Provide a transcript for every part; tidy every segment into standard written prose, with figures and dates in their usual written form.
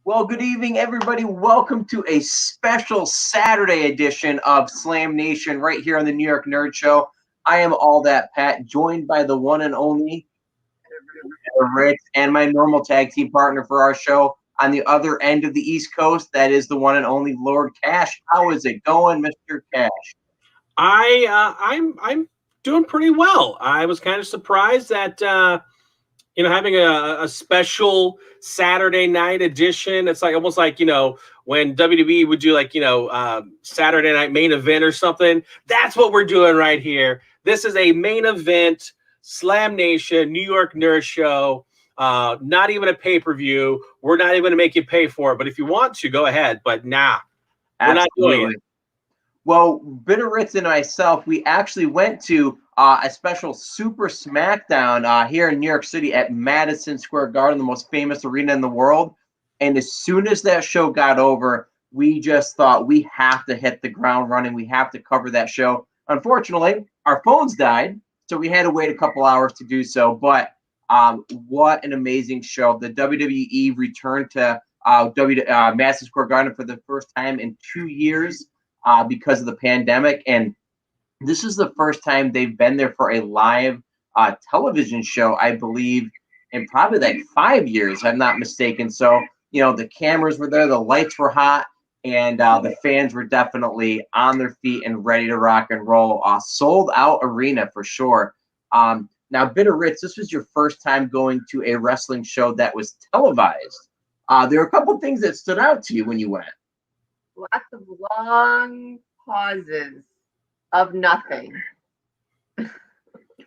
Well, good evening, everybody. Welcome to a special Saturday edition of Slam Nation right here on the New York Nerd Show. I am AllThatPat, joined by the one and only Rich and my normal tag team partner for our show on the other end of the East Coast. That is the one and only Lord Cash. How is it going, Mr. Cash? I'm doing pretty well. I was kind of surprised that having a special Saturday night edition. It's like almost like when WWE would do Saturday night main event or something. That's what we're doing right here. This is a main event Slam Nation New York Nerd Show. Not even a pay-per-view. We're not even going to make you pay for it. But if you want to, go ahead. But nah, we're not doing it. Well, BitOfRits and myself, we actually went to a special Super Smackdown here in New York City at Madison Square Garden, the most famous arena in the world. And as soon as that show got over, we just thought we have to hit the ground running. We have to cover that show. Unfortunately, our phones died, so we had to wait a couple hours to do so. But what an amazing show. The WWE returned to Madison Square Garden for the first time in 2 years. Because of the pandemic, and this is the first time they've been there for a live television show, I believe, in probably like 5 years, if I'm not mistaken. So, the cameras were there, the lights were hot, and the fans were definitely on their feet and ready to rock and roll. Sold out arena for sure. Now, BitOfRits, this was your first time going to a wrestling show that was televised. There were a couple things that stood out to you when you went. Lots of long pauses of nothing.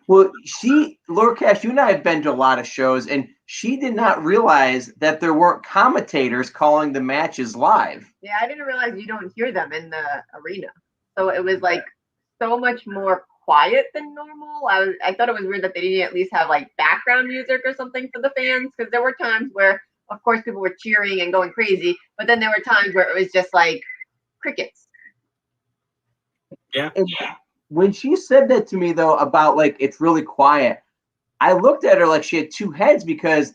Well, Lord Cash, you and I have been to a lot of shows, and she did not realize that there weren't commentators calling the matches live. Yeah, I didn't realize you don't hear them in the arena. So it was like so much more quiet than normal. I thought it was weird that they didn't at least have like background music or something for the fans, because there were times where, of course, people were cheering and going crazy, but then there were times where it was just like crickets. Yeah. And when she said that to me, though, about like it's really quiet, I looked at her like she had two heads, because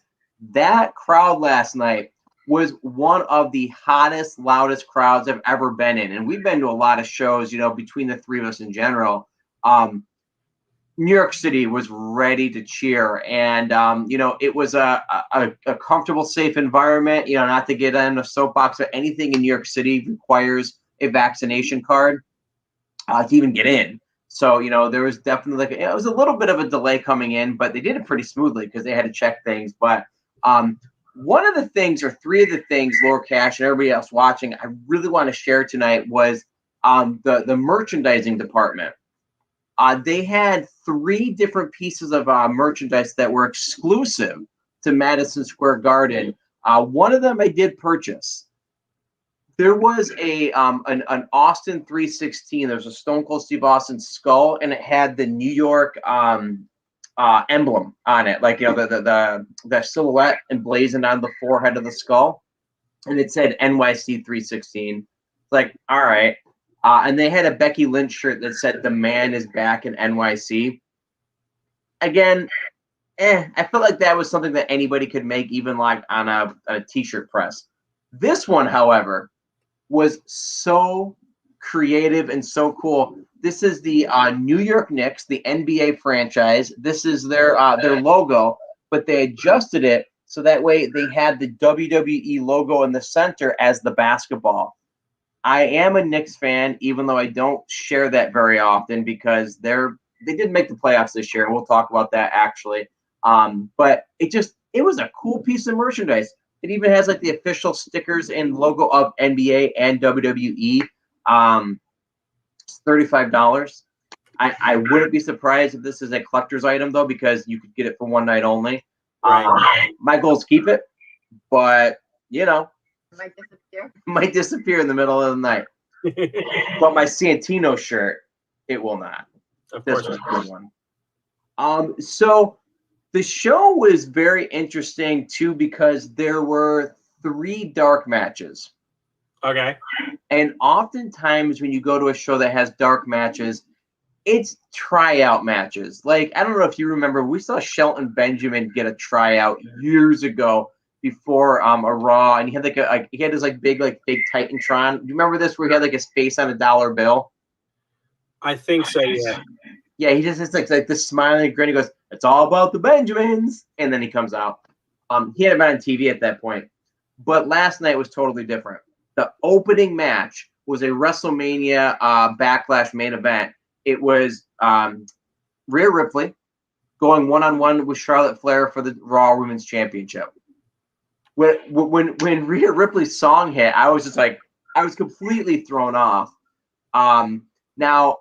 that crowd last night was one of the hottest, loudest crowds I've ever been in. And we've been to a lot of shows, between the three of us in general. New York City was ready to cheer, and it was a comfortable, safe environment. Not to get on a soapbox, but anything in New York City requires a vaccination card to even get in. So there was definitely it was a little bit of a delay coming in, but they did it pretty smoothly because they had to check things. But one of the things, or three of the things, Lord Cash and everybody else watching, I really want to share tonight was the merchandising department. They had three different pieces of merchandise that were exclusive to Madison Square Garden. One of them I did purchase. There was an Austin 316. There's a Stone Cold Steve Austin skull, and it had the New York emblem on it, like the silhouette emblazoned on the forehead of the skull, and it said NYC 316. Like, all right. And they had a Becky Lynch shirt that said "The man is back in NYC." Again, I feel like that was something that anybody could make, even like on a t-shirt press. This one, however, was so creative and so cool. This is the New York Knicks, the NBA franchise. This is their logo, but they adjusted it so that way they had the WWE logo in the center as the basketball. I am a Knicks fan, even though I don't share that very often, because they did make the playoffs this year, and we'll talk about that actually. But it was a cool piece of merchandise. It even has like the official stickers and logo of NBA and WWE. It's $35. I wouldn't be surprised if this is a collector's item, though, because you could get it for one night only. Right. My goal is keep it, but Might disappear in the middle of the night. But my Santino shirt, it will not. Of course. This was a good one. So the show was very interesting too, because there were 3 dark matches. Okay. And oftentimes when you go to a show that has dark matches, it's tryout matches. Like, I don't know if you remember, we saw Shelton Benjamin get a tryout years ago before a Raw, and he had he had this big Titantron. Do you remember this where he had his face on a dollar bill? I think so. Yeah. Yeah, he just has like this smiling grin. He goes, "It's all about the Benjamins," and then he comes out. He had him on TV at that point, but last night was totally different. The opening match was a WrestleMania Backlash main event. It was Rhea Ripley going one-on-one with Charlotte Flair for the Raw Women's Championship. When Rhea Ripley's song hit, I was just I was completely thrown off. Now,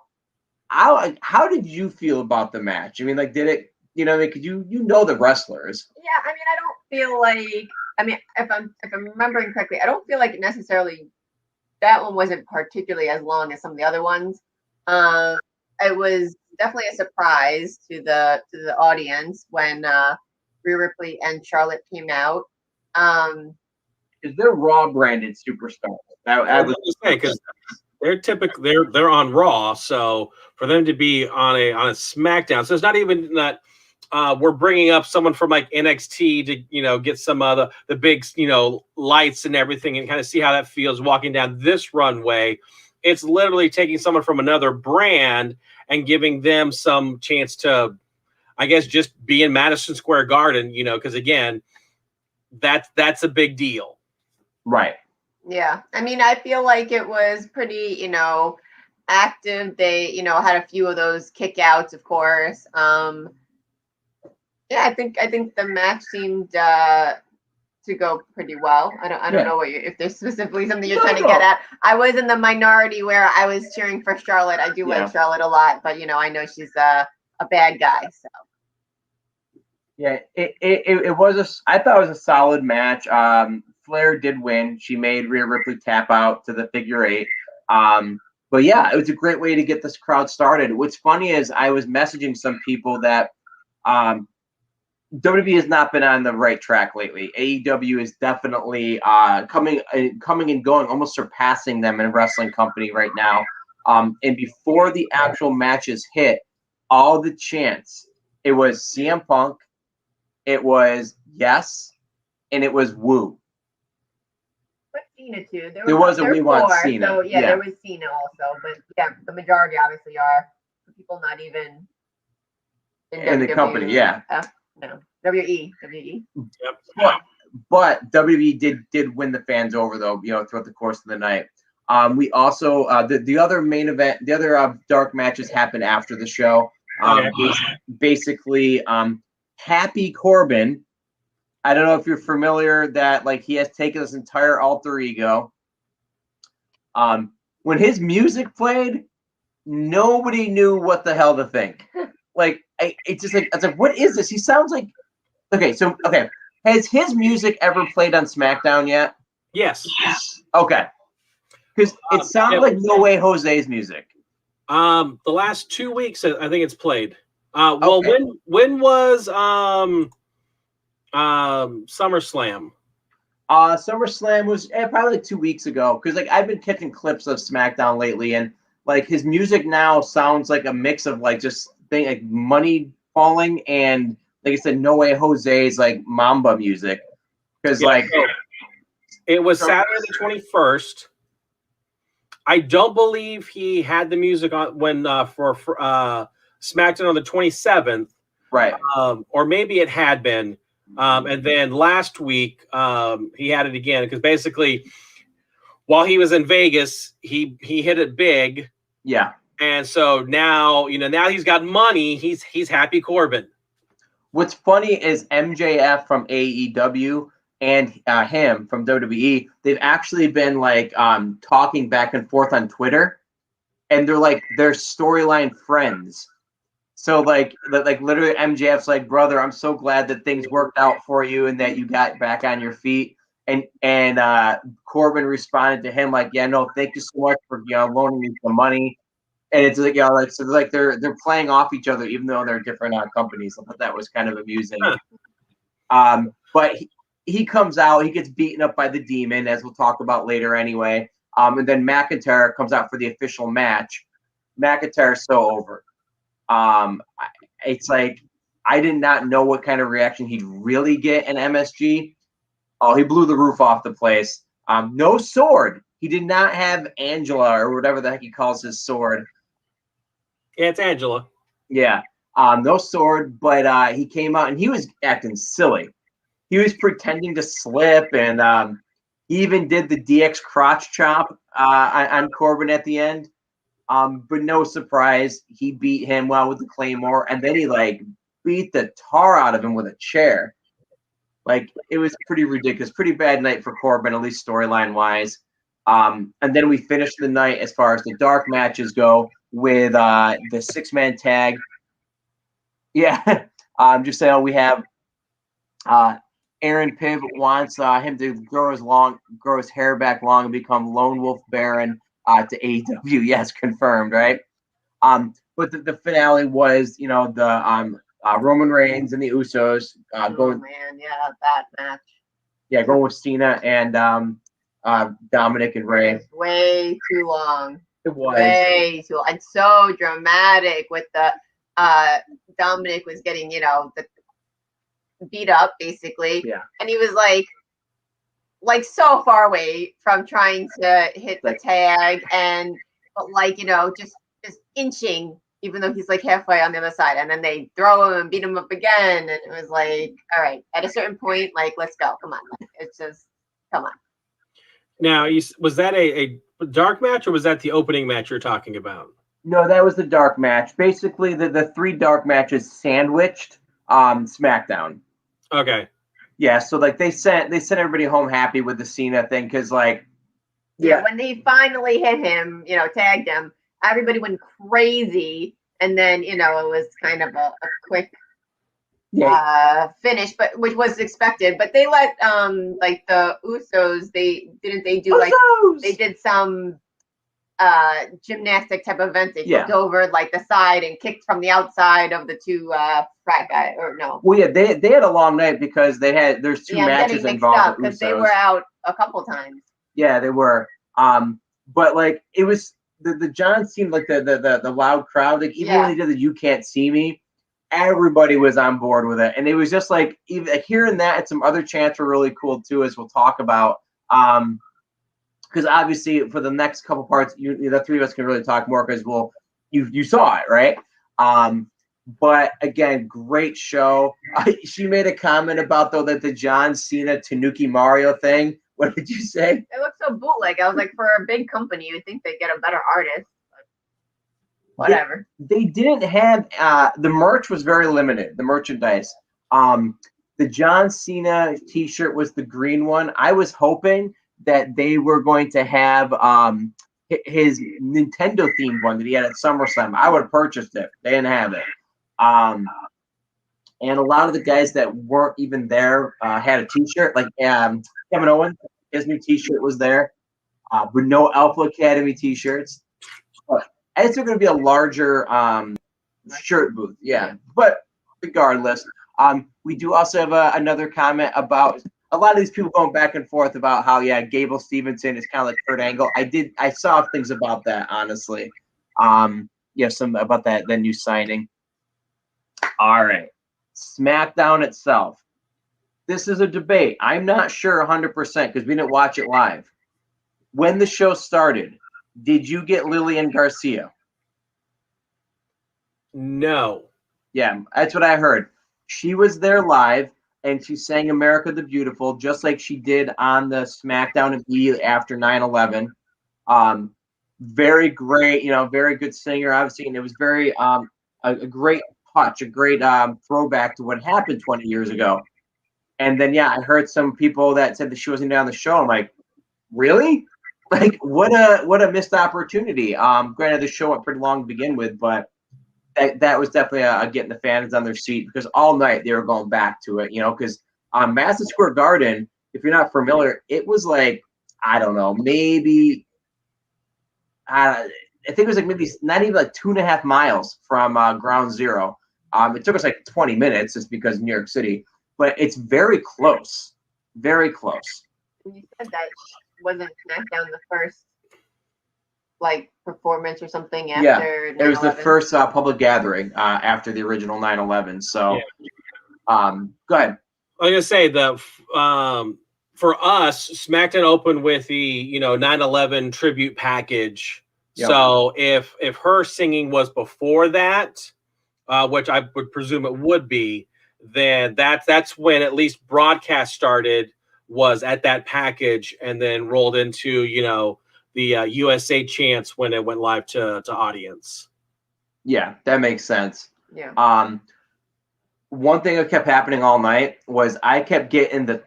how did you feel about the match? I mean, did it? Because you know the wrestlers. Yeah, I mean, I don't feel like. I mean, if I'm remembering correctly, I don't feel like necessarily that one wasn't particularly as long as some of the other ones. It was definitely a surprise to the audience when Rhea Ripley and Charlotte came out. Is they're Raw branded superstars? I was going to say, because they're on Raw, so for them to be on a SmackDown, so it's not even that we're bringing up someone from NXT to get some of the big lights and everything and kind of see how that feels walking down this runway. It's literally taking someone from another brand and giving them some chance to, I guess, just be in Madison Square Garden, because again, that's a big deal. Right. Yeah. I mean, I feel like it was pretty, active. They, had a few of those kickouts, of course. Yeah, I think the match seemed to go pretty well. I don't know if there's specifically something you're trying to get at. I was in the minority where I was cheering for Charlotte. I do like Charlotte a lot, but I know she's a bad guy. So yeah, it was I thought it was a solid match. Flair did win. She made Rhea Ripley tap out to the figure 8. But yeah, it was a great way to get this crowd started. What's funny is I was messaging some people that WWE has not been on the right track lately. AEW is definitely coming and going, almost surpassing them in a wrestling company right now. And before the actual matches hit, all the chants, it was CM Punk, it was yes, and it was woo. But Cena too. There was a we want Cena. So yeah, there was Cena also, but yeah, the majority obviously are people not even in the company. Yeah. No, WWE. Yep. But WWE did win the fans over though, throughout the course of the night. We also the other main event, the other dark matches happened after the show. Basically, Happy Corbin. I don't know if you're familiar that he has taken this entire alter ego. When his music played, nobody knew what the hell to think. It's just I was like, what is this? He sounds like okay. Has his music ever played on SmackDown yet? Yes. Okay. Because it sounded like No Way Jose's music. The last 2 weeks, I think it's played. Well, okay. When was SummerSlam? SummerSlam was probably 2 weeks ago. Because I've been catching clips of SmackDown lately, and his music now sounds like a mix of just money falling and like I said, No Way Jose's Mamba music. Because it was Saturday the 21st. I don't believe he had the music on when for SmackDown on the 27th. Right. Or maybe it had been. And then last week he had it again because basically while he was in Vegas, he hit it big. Yeah. And so now, now he's got money. He's Happy Corbin. What's funny is MJF from AEW and him from WWE, they've actually been talking back and forth on Twitter, and they're storyline friends. So literally MJF's brother, I'm so glad that things worked out for you and that you got back on your feet. And Corbin responded to him yeah, no, thank you so much for loaning me some money. And it's so they're playing off each other even though they're different companies. I thought that was kind of amusing. Huh. But he comes out, he gets beaten up by the Demon, as we'll talk about later anyway. And then McIntyre comes out for the official match. McIntyre's so over. It's I did not know what kind of reaction he'd really get in MSG. Oh, he blew the roof off the place. No sword. He did not have Angela or whatever the heck he calls his sword. Yeah, it's Angela. Yeah. No sword, but he came out and he was acting silly. He was pretending to slip, and he even did the DX crotch chop on Corbin at the end. But no surprise, he beat him well with the Claymore, and then he like beat the tar out of him with a chair. Like, it was pretty ridiculous, pretty bad night for Corbin, at least storyline wise. And then we finished the night as far as the dark matches go with the 6-man tag. Yeah, just saying we have Aaron Piv wants him to grow his hair back long and become Lone Wolf Baron to AEW. Yes, confirmed, right? But the finale was, the Roman Reigns and the Usos going. Man, yeah, that match. Yeah, going with Cena and Dominic and Rhea. It was way too long. It was way too long. And so dramatic with the Dominic was getting, beat up basically. Yeah. And he was like so far away from trying to hit the tag but just inching, even though he's like halfway on the other side, and then they throw him and beat him up again, and it was like, all right, at a certain point, like, let's go, come on, it's just, come on. Now, was that a dark match, or was that the opening match you're talking about? No, that was the dark match. Basically, the 3 dark matches sandwiched SmackDown. Okay. Yeah, so like they sent everybody home happy with the Cena thing because yeah, when they finally hit him, tagged him, everybody went crazy, and then it was kind of a quick finish, but which was expected. But they let like the Usos, they did some gymnastic type event. They flipped over like the side and kicked from the outside of the 2 frat guy, or no. Well, yeah, they had a long night because there's 2 matches involved because they were out a couple times. Yeah, they were. But like it was the John Cena, like the loud crowd, like even when they did the "You Can't See Me," everybody was on board with it, and it was just like even hearing that and some other chants were really cool too, as we'll talk about. Because obviously for the next couple parts, the 3 of us can really talk more because you saw it, right? But again, great show. She made a comment about that the John Cena Tanuki Mario thing. What did you say? It looked so bootleg. I was like, for a big company, you'd think they'd get a better artist. But whatever. They didn't have the merch was very limited. The merchandise. The John Cena T-shirt was the green one. I was hoping that they were going to have his Nintendo themed one that he had at SummerSlam. I would have purchased it. They didn't have it. And a lot of the guys that weren't even there had a T-shirt. Like Kevin Owens, his new T-shirt was there, but no Alpha Academy T-shirts. But I think they're going to be a larger shirt booth. Yeah, but regardless, we do also have another comment about a lot of these people going back and forth about how Gable Stevenson is kind of like Kurt Angle. I saw things about that, honestly. Some about that new signing. All right, SmackDown itself. This is a debate. I'm not sure 100% because we didn't watch it live. When the show started, did you get Lillian Garcia? No. Yeah, that's what I heard. She was there live, and she sang America the Beautiful, just like she did on the SmackDown immediately after 9/11. Very great, very good singer, obviously, and it was very a great touch, a great throwback to what happened 20 years ago. And then, I heard some people that said that she wasn't on the show. I'm like, really? Like, what a missed opportunity. Granted, the show went pretty long to begin with, but that was definitely getting the fans on their seat because all night they were going back to it, because Madison Square Garden, if you're not familiar, it was like, I don't know, maybe, I think it was like maybe not even like 2.5 miles from Ground Zero. It took us like 20 minutes just because New York City. But it's very close. Very close. You said that wasn't SmackDown the first performance or something after 9/11? It was the first public gathering after the original 9/11. So go ahead. I was gonna say the for us, SmackDown opened with the 9/11 tribute package. Yep. So if her singing was before that, which I would presume it would be, then that's when at least broadcast started, was at that package, and then rolled into the USA chants when it went live to audience. Yeah, that makes sense. Yeah. One thing that kept happening all night was I kept getting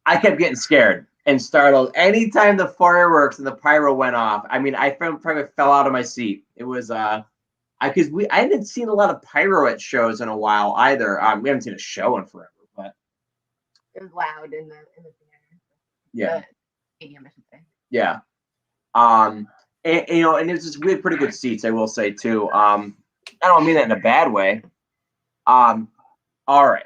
I kept getting scared and startled anytime the fireworks and the pyro went off. I mean, I probably fell out of my seat. It was because I hadn't seen a lot of pyro at shows in a while either. We haven't seen a show in forever, but it was loud in the theater. Yeah. Stadium, I should say. Yeah. And it was just, we had pretty good seats, I will say too. I don't mean that in a bad way. All right.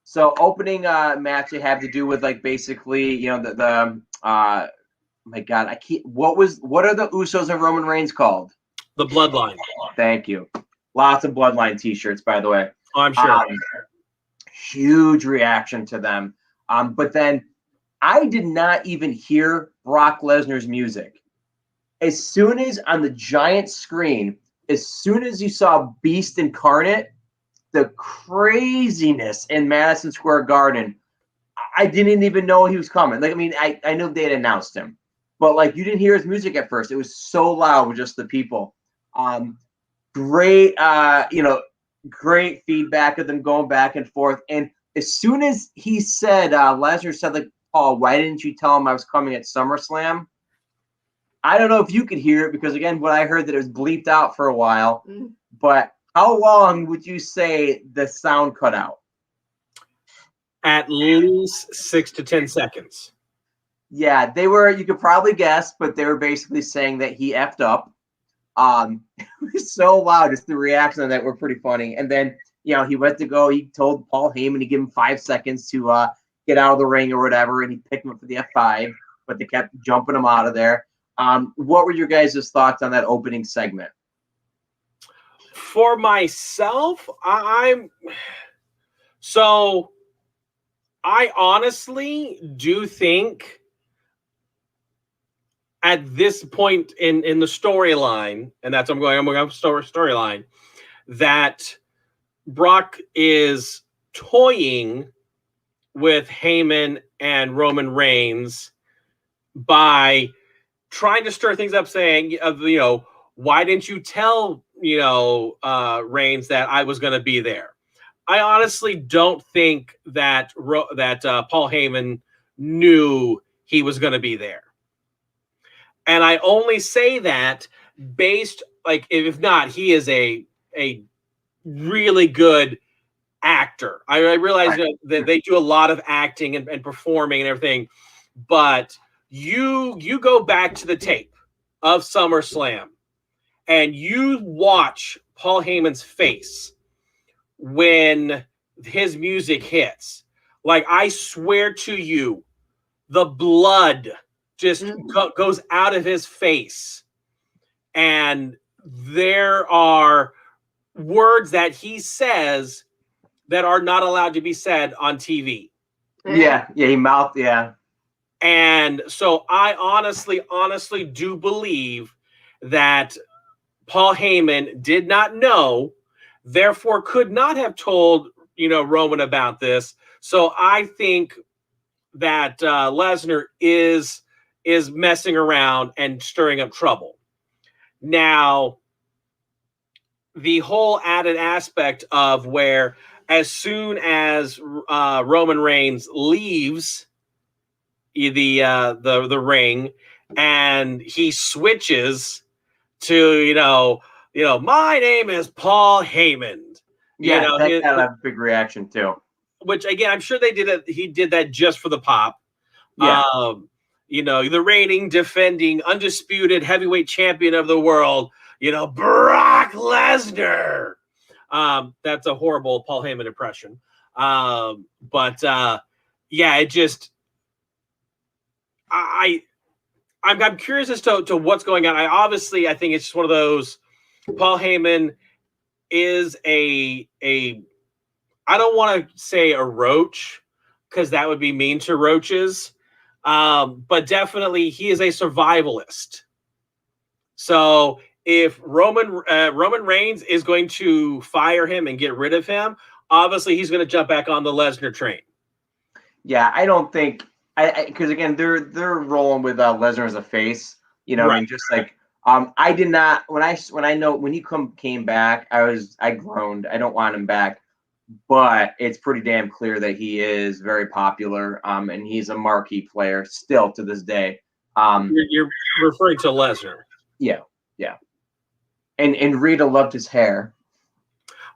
So opening match they have to do with like basically, the my God, what are the Usos and Roman Reigns called? The Bloodline. Thank you. Lots of Bloodline t-shirts, by the way. Oh, I'm sure. Huge reaction to them. But then I did not even hear Brock Lesnar's music. As soon as on the giant screen, as soon as you saw Beast Incarnate, the craziness in Madison Square Garden, I didn't even know he was coming. Like, I mean, I knew they had announced him, but like you didn't hear his music at first. It was so loud with just the people. Great, great feedback of them going back and forth. And as soon as he said, Lesnar said, like, Paul, why didn't you tell him I was coming at SummerSlam? I don't know if you could hear it because, again, what I heard that it was bleeped out for a while. But how long would you say the sound cut out? At least 6 to 10 seconds. Yeah, they were, you could probably guess, but they were basically saying that he effed up. It was so loud. Just the reaction on that were pretty funny. And then, he went to go. He told Paul Heyman to give him 5 seconds to get out of the ring or whatever, and he picked him up for the F5, but they kept jumping him out of there. What were your guys' thoughts on that opening segment? For myself, I honestly do think at this point in the storyline, and that's I'm going storyline, that Brock is toying with Heyman and Roman Reigns by trying to stir things up, saying, why didn't you tell, Reigns that I was going to be there? I honestly don't think that Paul Heyman knew he was going to be there. And I only say that based, like, if not, he is a really good actor. I realize that they do a lot of acting and performing and everything, but you go back to the tape of SummerSlam and you watch Paul Heyman's face when his music hits. Like, I swear to you, the blood just goes out of his face. And there are words that he says that are not allowed to be said on TV. Yeah, he mouthed, yeah. And so I honestly do believe that Paul Heyman did not know, therefore could not have told, Roman about this. So I think that Lesnar is messing around and stirring up trouble. Now, the whole added aspect of where as soon as Roman Reigns leaves the ring and he switches to, my name is Paul Heyman. Yeah, that got a big reaction too. Which, again, I'm sure they did it. He did that just for the pop. Yeah. The reigning, defending, undisputed heavyweight champion of the world, Brock Lesnar. That's a horrible Paul Heyman impression. It just, I'm curious as to what's going on. I think it's just one of those. Paul Heyman is a I don't want to say a roach, because that would be mean to roaches. But definitely he is a survivalist. So if Roman Reigns is going to fire him and get rid of him, obviously he's going to jump back on the Lesnar train. Yeah, I don't think because again they're rolling with Lesnar as a face, you know, Right. and just like I did not when he came back, I groaned. I don't want him back, but it's pretty damn clear that he is very popular, and he's a marquee player still to this day. You're referring to Lesnar. Yeah. And Rita loved his hair.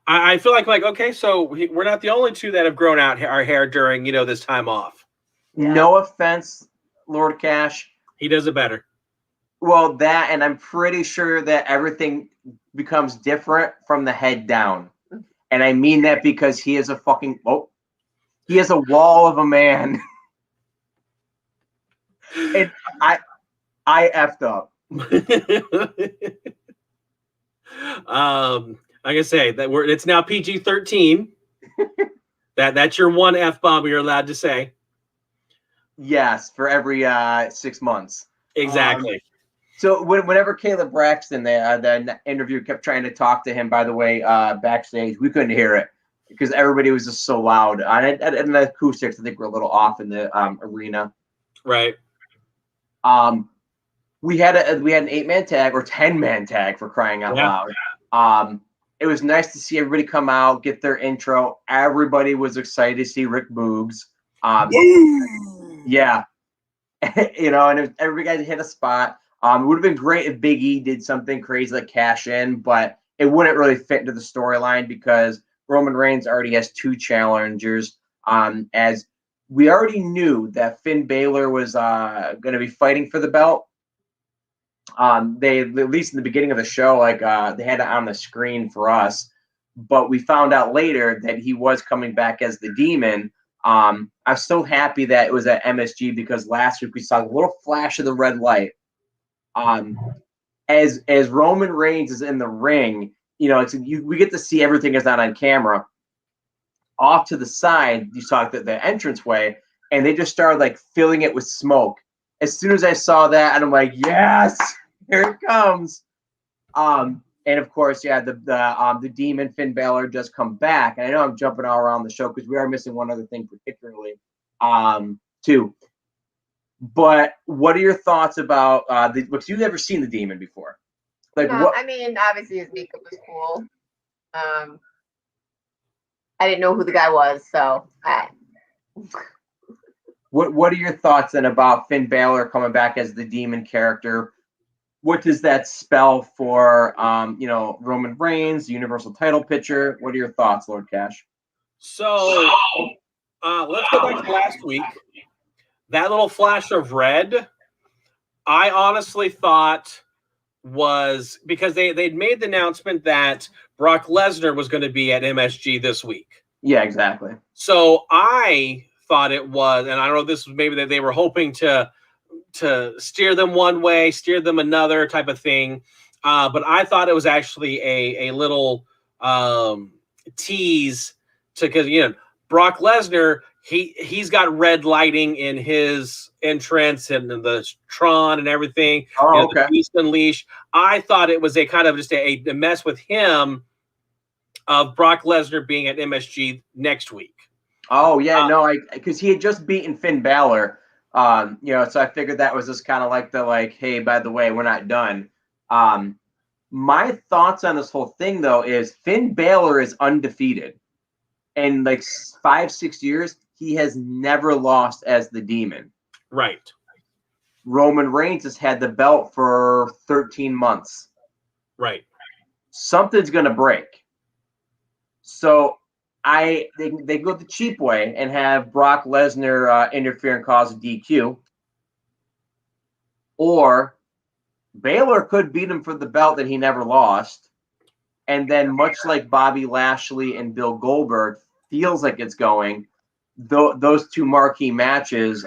I feel like okay, so we're not the only two that have grown out our hair during this time off. Yeah. No offense, Lord Cash. He does it better. Well, that, and I'm pretty sure that everything becomes different from the head down. And I mean that because he is he is a wall of a man. And I effed up. Like I say, it's now PG-13. That's your one F-bomb you're allowed to say. Yes, for every 6 months. Exactly. So whenever Caleb Braxton, the interview kept trying to talk to him, by the way, backstage, we couldn't hear it because everybody was just so loud. And the acoustics, I think, were a little off in the arena. Right. We had an 8-man tag or 10-man tag, for crying out loud. It was nice to see everybody come out, get their intro. Everybody was excited to see Rick Boogs. Yeah. And everybody hit a spot. It would have been great if Big E did something crazy like cash in, but it wouldn't really fit into the storyline because Roman Reigns already has 2 challengers. As we already knew that Finn Balor was going to be fighting for the belt. They, at least in the beginning of the show, they had it on the screen for us, but we found out later that he was coming back as the Demon. I'm so happy that it was at MSG because last week we saw a little flash of the red light. As Roman Reigns is in the ring, we get to see everything is not on camera. Off to the side, you saw the entranceway, and they just started filling it with smoke. As soon as I saw that, and I'm like, yes, here it comes. And of course, the Demon Finn Balor does come back. And I know I'm jumping all around the show because we are missing one other thing particularly, too. But what are your thoughts about because you've never seen the Demon before? I mean, obviously his makeup was cool. I didn't know who the guy was, so. What are your thoughts then about Finn Balor coming back as the Demon character? What does that spell for Roman Reigns, the Universal title picture? What are your thoughts, Lord Cash? So let's go back to last week. That little flash of red, I honestly thought was because they'd made the announcement that Brock Lesnar was going to be at MSG this week. Yeah, exactly. So I thought it was, and I don't know if this was maybe that they were hoping to steer them one way, steer them another type of thing. But I thought it was actually a little tease because Brock Lesnar, he's got red lighting in his entrance and the Tron and everything. Oh, okay. The Beast Unleashed. I thought it was a kind of just a mess with him of Brock Lesnar being at MSG next week. Oh yeah, no, because he had just beaten Finn Balor, so I figured that was just kind of hey, by the way, we're not done. My thoughts on this whole thing though is Finn Balor is undefeated. In 5-6 years, he has never lost as the Demon. Right. Roman Reigns has had the belt for 13 months. Right. Something's gonna break. So they go the cheap way and have Brock Lesnar interfere and cause a DQ. Or Balor could beat him for the belt that he never lost. And then much like Bobby Lashley and Bill Goldberg feels like it's going, those 2 marquee matches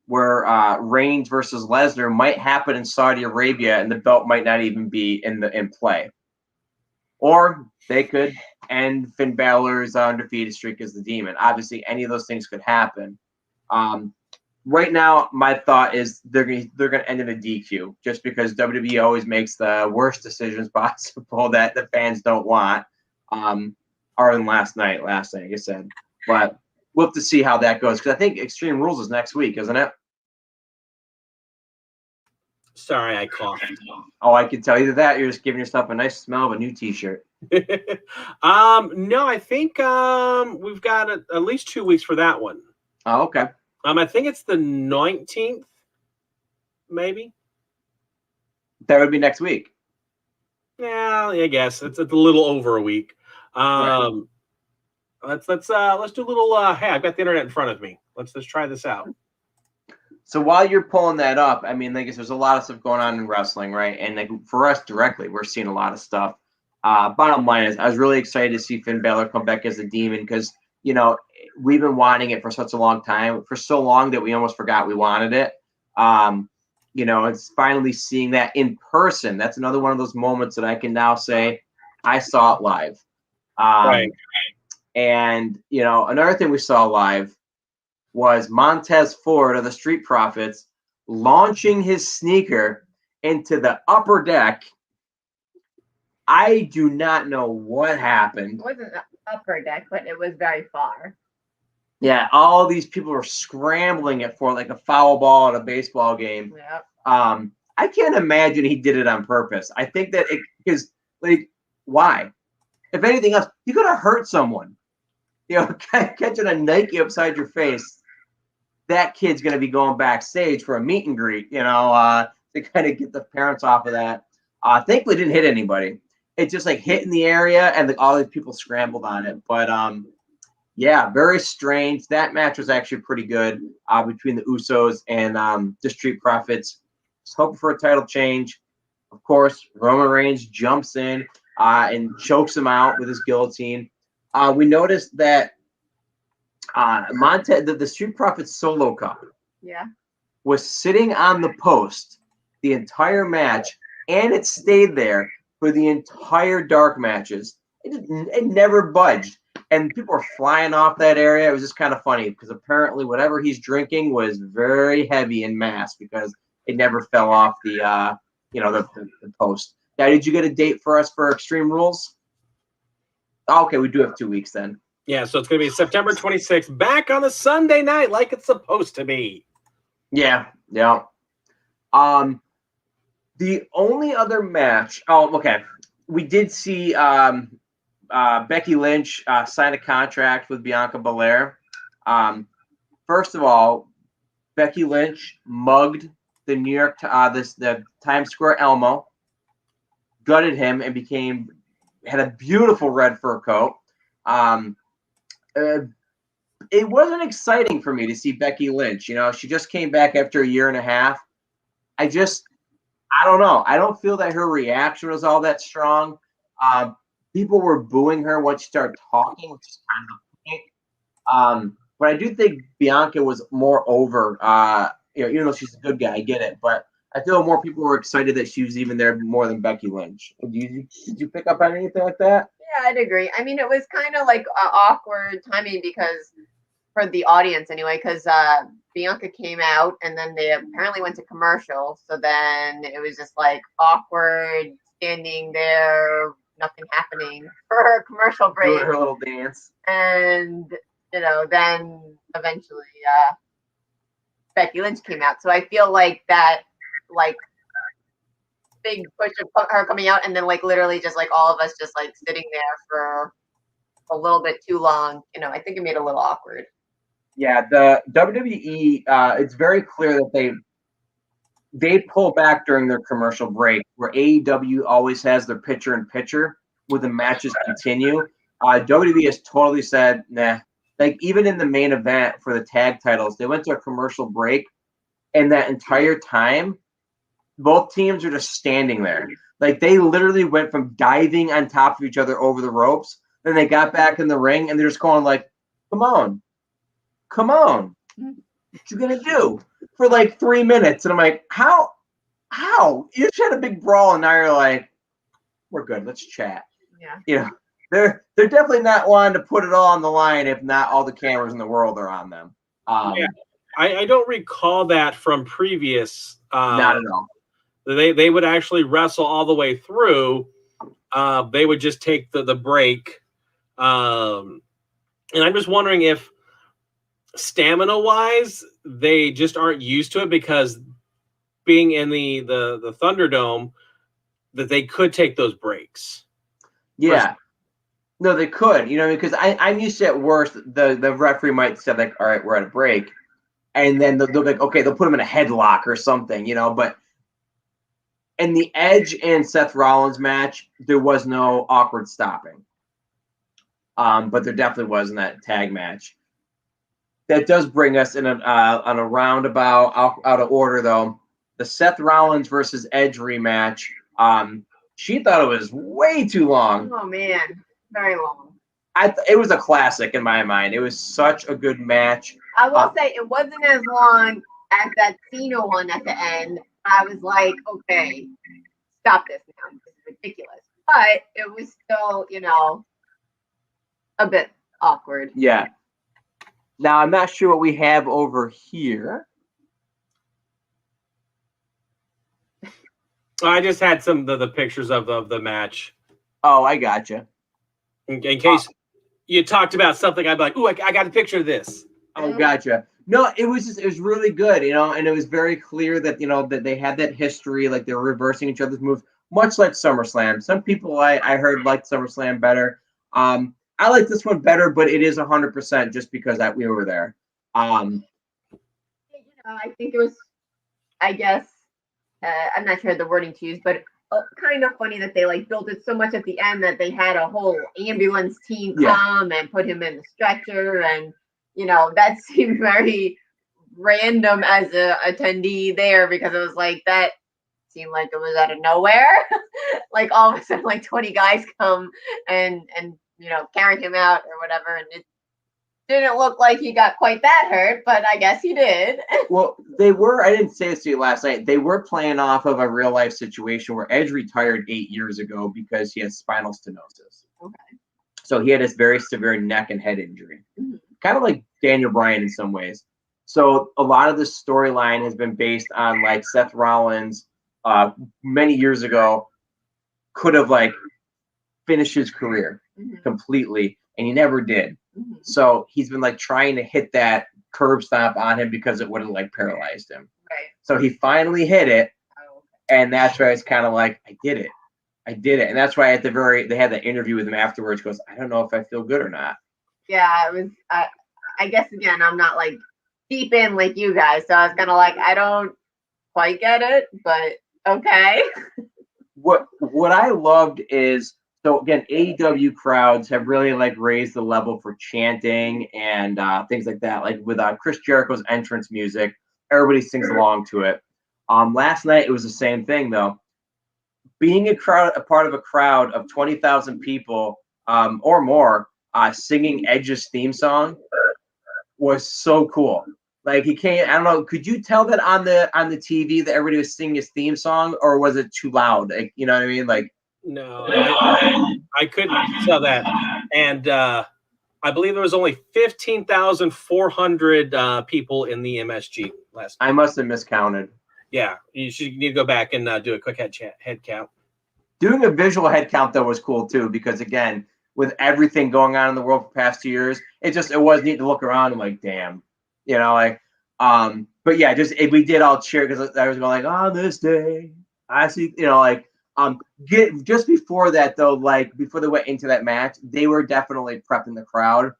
where Reigns versus Lesnar might happen in Saudi Arabia and the belt might not even be in play. or they could end Finn Balor's undefeated streak as the Demon. Obviously, any of those things could happen. Right now, my thought is they're gonna end in a DQ, just because WWE always makes the worst decisions possible that the fans don't want. Other than last night, like I said, but we'll have to see how that goes, because I think Extreme Rules is next week, isn't it? Sorry, I coughed. Oh, I can tell you that you're just giving yourself a nice smell of a new T-shirt. No, I think we've got at least 2 weeks for that one. Oh, okay. I think it's the 19th, maybe. That would be next week. Yeah, I guess it's a little over a week. Right. Let's do a little. Hey, I've got the internet in front of me. Let's try this out. So while you're pulling that up, I mean, I guess there's a lot of stuff going on in wrestling, right? And like for us directly, we're seeing a lot of stuff. Bottom line is, I was really excited to see Finn Balor come back as the Demon, because we've been wanting it for such a long time, for so long that we almost forgot we wanted it. It's finally seeing that in person. That's another one of those moments that I can now say I saw it live. Right. And another thing we saw live was Montez Ford of the Street Profits launching his sneaker into the upper deck. I do not know what happened. It wasn't the upper deck, but it was very far. Yeah, all these people were scrambling it for like a foul ball at a baseball game. Yep. I can't imagine he did it on purpose. I think that because why? If anything else, you could have hurt someone. Catching a Nike upside your face. That kid's going to be going backstage for a meet and greet, to kind of get the parents off of that. Thankfully, didn't hit anybody. It just hit in the area, and all these people scrambled on it. But yeah, very strange. That match was actually pretty good between the Usos and the Street Profits. Just hoping for a title change. Of course, Roman Reigns jumps in and chokes him out with his guillotine. We noticed that the Street Profits Solo Cup was sitting on the post the entire match, and it stayed there for the entire dark matches. It never budged, and people were flying off that area. It was just kind of funny, because apparently whatever he's drinking was very heavy in mass, because it never fell off the post. Now, did you get a date for us for Extreme Rules? Okay, we do have 2 weeks then. Yeah, so it's going to be September 26th, back on a Sunday night like it's supposed to be. Yeah. The only other match. Oh, okay. We did see Becky Lynch sign a contract with Bianca Belair. First of all, Becky Lynch mugged the New York, the Times Square Elmo, gutted him, and had a beautiful red fur coat. It wasn't exciting for me to see Becky Lynch. She just came back after a year and a half. I don't know. I don't feel that her reaction was all that strong. People were booing her once she started talking, which is kind of the point. But I do think Bianca was more over. Even though she's a good guy, I get it. But I feel more people were excited that she was even there more than Becky Lynch. Did you pick up on anything like that? Yeah, I'd agree. I mean, it was kind of like awkward timing, because for the audience anyway, because Bianca came out and then they apparently went to commercial. So then it was just awkward standing there, nothing happening for her commercial break. Doing her little dance. And, then eventually Becky Lynch came out. So I feel like that, big push of her coming out, and then literally just all of us just sitting there for a little bit too long. I think it made it a little awkward. Yeah, the WWE, it's very clear that they pull back during their commercial break, where AEW always has their picture-in-picture where the matches continue. WWE has totally said, nah. Even in the main event for the tag titles, they went to a commercial break, and that entire time, both teams are just standing there. They literally went from diving on top of each other over the ropes, then they got back in the ring, and they're just going come on, what you gonna do for 3 minutes? And I'm like, how? You just had a big brawl, and now you're like, we're good, let's chat. Yeah. They're definitely not wanting to put it all on the line if not all the cameras in the world are on them. I don't recall that from previous. Not at all. They would actually wrestle all the way through. They would just take the break. And I'm just wondering if stamina-wise, they just aren't used to it because being in the Thunderdome, that they could take those breaks. Yeah. No, they could, because I'm used to at worst, the referee might say, like, all right, we're at a break. And then they'll be like, okay, they'll put him in a headlock or something, but in the Edge and Seth Rollins match, there was no awkward stopping. But there definitely was in that tag match. That does bring us in on a roundabout, out of order, though. The Seth Rollins versus Edge rematch. She thought it was way too long. Oh, man. Very long. It was a classic in my mind. It was such a good match. I will say it wasn't as long as that Cena one at the end. I was like, okay, stop this now. This is ridiculous. But it was still, a bit awkward. Yeah. Now, I'm not sure what we have over here. I just had some of the pictures of the match. Oh, I gotcha. In case you talked about something, I'd be like, ooh, I got a picture of this. Oh, gotcha. No, it was really good, and it was very clear that, that they had that history, like they were reversing each other's moves, much like SummerSlam. Some people I heard liked SummerSlam better. I like this one better, but it is 100% just because we were there. I think it was, I guess, I'm not sure the wording to use, but kind of funny that they built it so much at the end that they had a whole ambulance team come and put him in the stretcher, and that seemed very random as a attendee there, because it was like that seemed like it was out of nowhere. Like all of a sudden 20 guys come and carry him out or whatever, and it didn't look like he got quite that hurt, but I guess he did. Well, I didn't say this to you last night, they were playing off of a real life situation where Edge retired 8 years ago because he has spinal stenosis. Okay. So he had this very severe neck and head injury. Mm-hmm. Kind of like Daniel Bryan in some ways. So a lot of this storyline has been based on Seth Rollins many years ago could have finished his career completely, and he never did. Mm-hmm. So he's been trying to hit that curb stomp on him because it would have paralyzed him. Right. So he finally hit it, and that's why it's kind of I did it. And that's why they had that interview with him afterwards. Goes, I don't know if I feel good or not. Yeah, it was. I guess again, I'm not deep in like you guys, so I was kind of I don't quite get it, but okay. What I loved is, so again, AEW crowds have really raised the level for chanting and things like that. With Chris Jericho's entrance music, everybody sings along to it. Last night it was the same thing though. Being a part of a crowd of 20,000 people or more singing Edge's theme song was so cool. He can't. I don't know. Could you tell that on the TV that everybody was singing his theme song, or was it too loud? You know what I mean? No, I couldn't tell that. And I believe there was only 15,400 people in the MSG last night. I must have miscounted. Yeah, you need to go back and do a quick head count. Doing a visual head count though was cool too, because again, with everything going on in the world for the past 2 years, it was neat to look around and damn, but yeah, we did all cheer because I was going on this day I see, just before that though, before they went into that match, they were definitely prepping the crowd,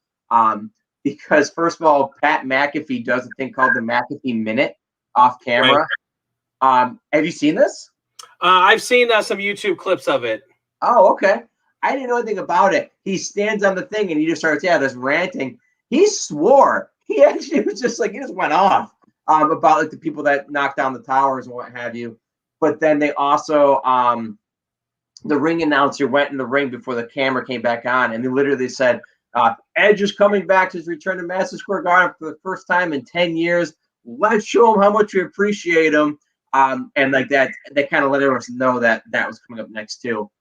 because first of all, Pat McAfee does a thing called the McAfee Minute off camera. Right. Have you seen this? I've seen some YouTube clips of it. Oh, okay. I didn't know anything about it. He stands on the thing and he just starts, just ranting. He swore. He actually was just he just went off about the people that knocked down the towers and what have you. But then they also, the ring announcer went in the ring before the camera came back on, and they literally said, Edge is coming back to his return to Madison Square Garden for the first time in 10 years. Let's show him how much we appreciate him. And that, they kind of let everyone know that was coming up next too.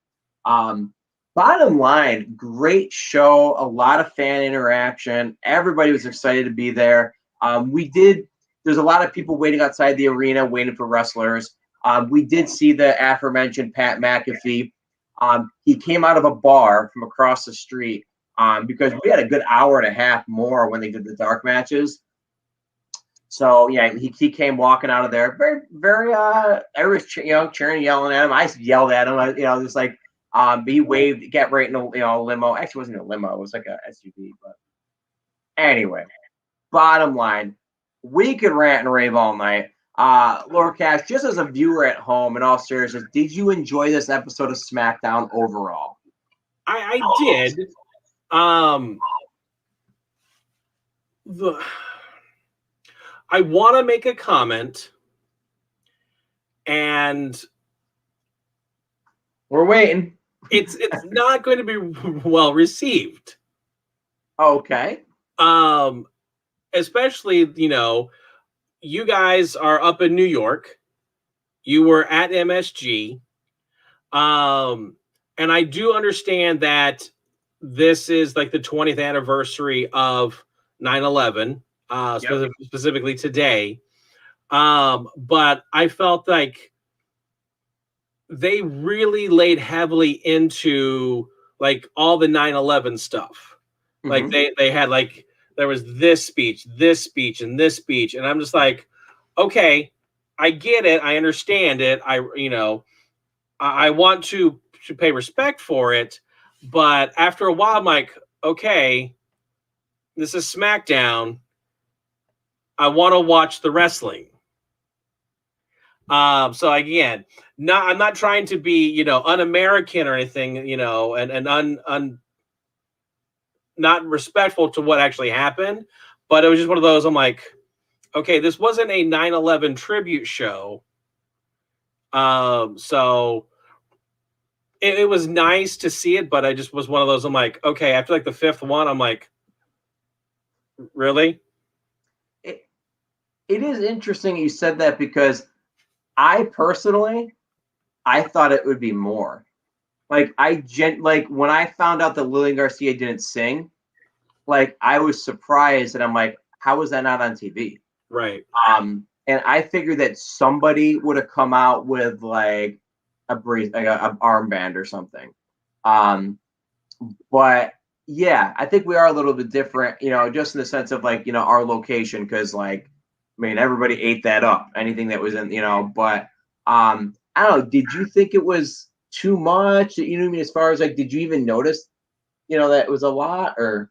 Bottom line, great show, a lot of fan interaction. Everybody was excited to be there. There's a lot of people waiting outside the arena, waiting for wrestlers. We did see the aforementioned Pat McAfee. He came out of a bar from across the street because we had a good hour and a half more when they did the dark matches. So yeah, he came walking out of there, very very. Everyone's cheering, yelling at him. I yelled at him, just like. He waved, got right in a limo. Actually, it wasn't a limo; it was like a SUV. But anyway, bottom line, we could rant and rave all night. Laura Cash, just as a viewer at home, in all seriousness, did you enjoy this episode of SmackDown overall? I did. I want to make a comment, and we're waiting. It's not going to be well received. Okay. Especially, you guys are up in New York. You were at MSG. And I do understand that this is like the 20th anniversary of 9/11, specifically today. But I felt like they really laid heavily into like all the 9/11 stuff. Like they had like, there was this speech, and this speech. And I'm just like, okay, I get it. I understand it. I want to pay respect for it. But after a while, I'm like, okay, this is SmackDown. I want to watch the wrestling. So again, I'm not trying to be, un-American or anything, and not respectful to what actually happened, but it was just one of those. I'm like, okay, this wasn't a 9/11 tribute show. So it was nice to see it, but I just was one of those. I'm like, okay, after like the fifth one, I'm like, really? It is interesting you said that because I personally, I thought it would be more. Like when I found out that Lillian Garcia didn't sing, like I was surprised, and I'm like, how was that not on TV? Right. And I figured that somebody would have come out with like a armband or something. But yeah, I think we are a little bit different, just in the sense of like, our location, because like, I mean, everybody ate that up. Anything that was in, but I don't know. Did you think it was too much? You know what I mean? As far as like, did you even notice, that it was a lot? Or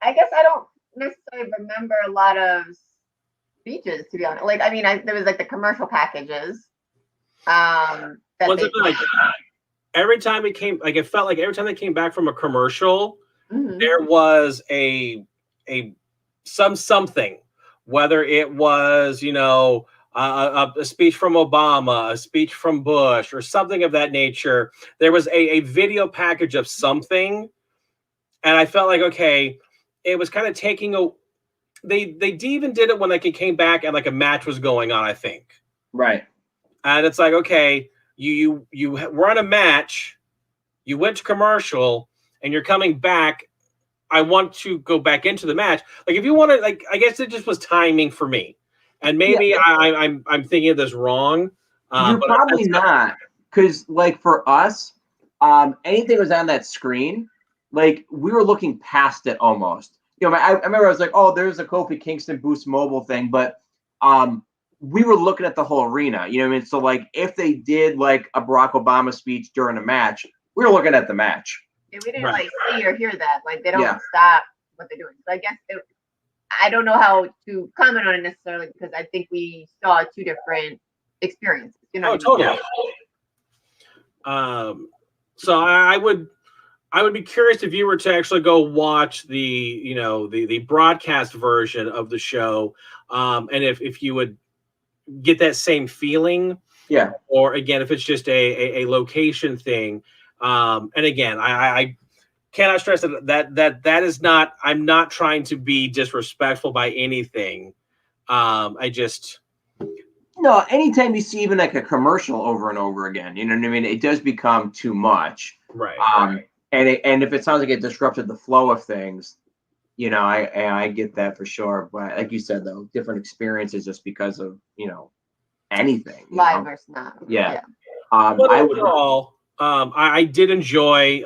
I guess I don't necessarily remember a lot of speeches, to be honest. Like, I mean, there was like the commercial packages. Every time it came, like it felt like every time they came back from a commercial, there was a something. Whether it was, a speech from Obama, a speech from Bush, or something of that nature, there was a video package of something. And I felt like, okay, it was kind of taking they even did it when like it came back and like a match was going on, I think. Right. And it's like, okay, you were on a match, you went to commercial, and you're coming back. I want to go back into the match. Like, if you want to, like, I guess it just was timing for me, and maybe I'm thinking of this wrong. You're probably not, because like for us, anything that was on that screen, like we were looking past it almost. I remember I was like, oh, there's a Kofi Kingston Boost Mobile thing, but we were looking at the whole arena. You know what I mean? So like, if they did like a Barack Obama speech during a match, we were looking at the match. Yeah, we didn't like see or hear that. Like they don't stop what they're doing. So I guess I don't know how to comment on it necessarily, because I think we saw two different experiences. Totally. So I would be curious if you were to actually go watch the broadcast version of the show, and if you would get that same feeling. Yeah. Or again, if it's just a location thing. And again, I cannot stress that is not, I'm not trying to be disrespectful by anything. No, anytime you see even like a commercial over and over again, you know what I mean? It does become too much. Right. and if it sounds like it disrupted the flow of things, you know, I get that for sure. But like you said, though, different experiences just because of, you know, anything. Live versus not. Yeah. But I would. overall, I did enjoy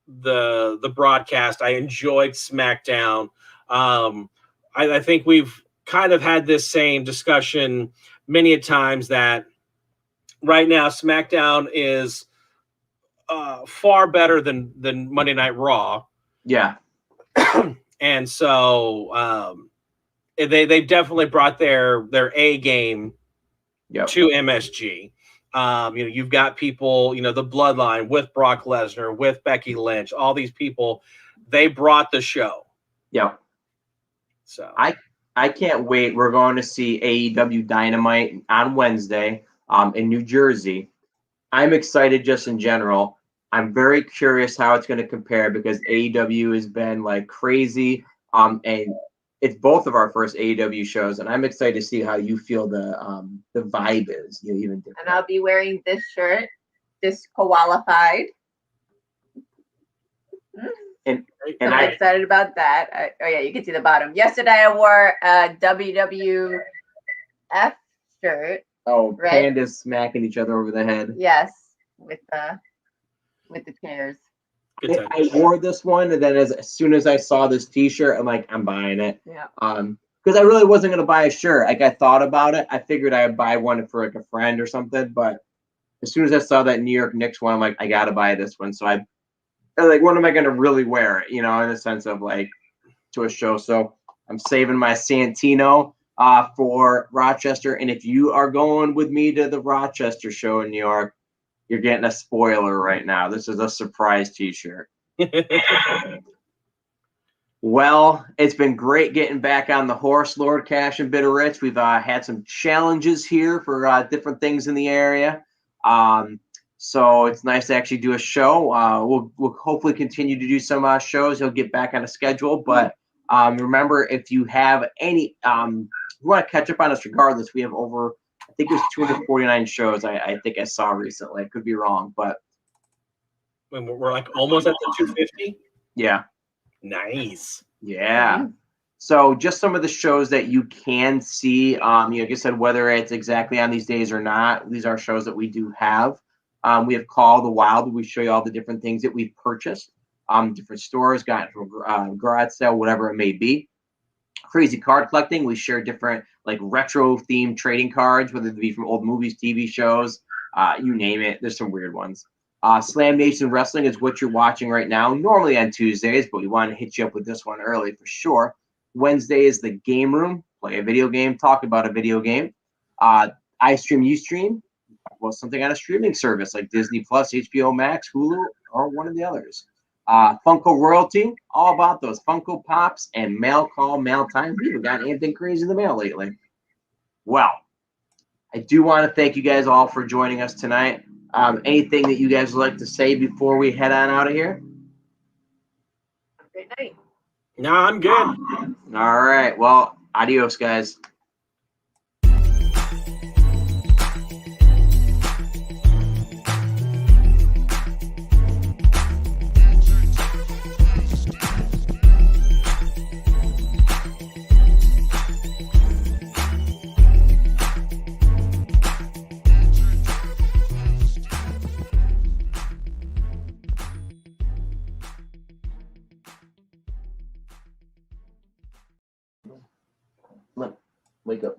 the broadcast. I enjoyed SmackDown. I think we've kind of had this same discussion many a times that right now SmackDown is far better than Monday Night Raw. Yeah. And so they've definitely brought their A game to MSG. You know, you've got people, you know, the Bloodline with Brock Lesnar, with Becky Lynch, all these people, they brought the show. Yep. So I can't wait. We're going to see AEW Dynamite on Wednesday in New Jersey. I'm excited just in general. I'm very curious how it's going to compare because AEW has been like crazy. And it's both of our first AEW shows, and I'm excited to see how you feel the vibe is. You know, even different. And I'll be wearing this shirt, disqualified. And I'm excited about that. Oh yeah, you can see the bottom. Yesterday I wore a WWF shirt. Oh, right? pandas smacking each other over the head. Yes, with the chairs. I wore this one, and then as soon as I saw this T-shirt, I'm like, I'm buying it. Yeah. Because I really wasn't gonna buy a shirt. Like I thought about it. I figured I'd buy one for like a friend or something. But as soon as I saw that New York Knicks one, I'm like, I gotta buy this one. So I like, when am I gonna really wear it? You know, in the sense of like to a show. So I'm saving my Santino for Rochester. And if you are going with me to the Rochester show in New York, you're getting a spoiler right now. This is a surprise T-shirt. Well, it's been great getting back on the horse, Lord Cash and BitOfRits. We've had some challenges here for different things in the area. So it's nice to actually do a show. We'll hopefully continue to do some shows. He'll get back on a schedule. But remember, if you have any, you want to catch up on us regardless, we have over, I think it was 249 shows I think I saw recently. I could be wrong, but. We're like almost at the 250? Yeah. Nice. Yeah. Mm-hmm. So just some of the shows that you can see, you know, like I said, whether it's exactly on these days or not, these are shows that we do have. We have Call of the Wild. We show you all the different things that we've purchased, different stores, got from garage sale, whatever it may be. Crazy card collecting. We share different like retro themed trading cards, whether it be from old movies, TV shows, you name it. There's some weird ones. Slam Nation Wrestling is what you're watching right now, normally on Tuesdays, but we want to hit you up with this one early for sure. Wednesday is the Game Room. Play a video game, talk about a video game. I stream, you stream. Well, something on a streaming service like Disney Plus, HBO Max, Hulu, or one of the others. Funko Royalty, all about those Funko Pops and mail call, mail time. We haven't got anything crazy in the mail lately. Well, I do want to thank you guys all for joining us tonight. Anything that you guys would like to say before we head on out of here? Great night. No, I'm good. All right. Well, adios, guys. Look, wake up.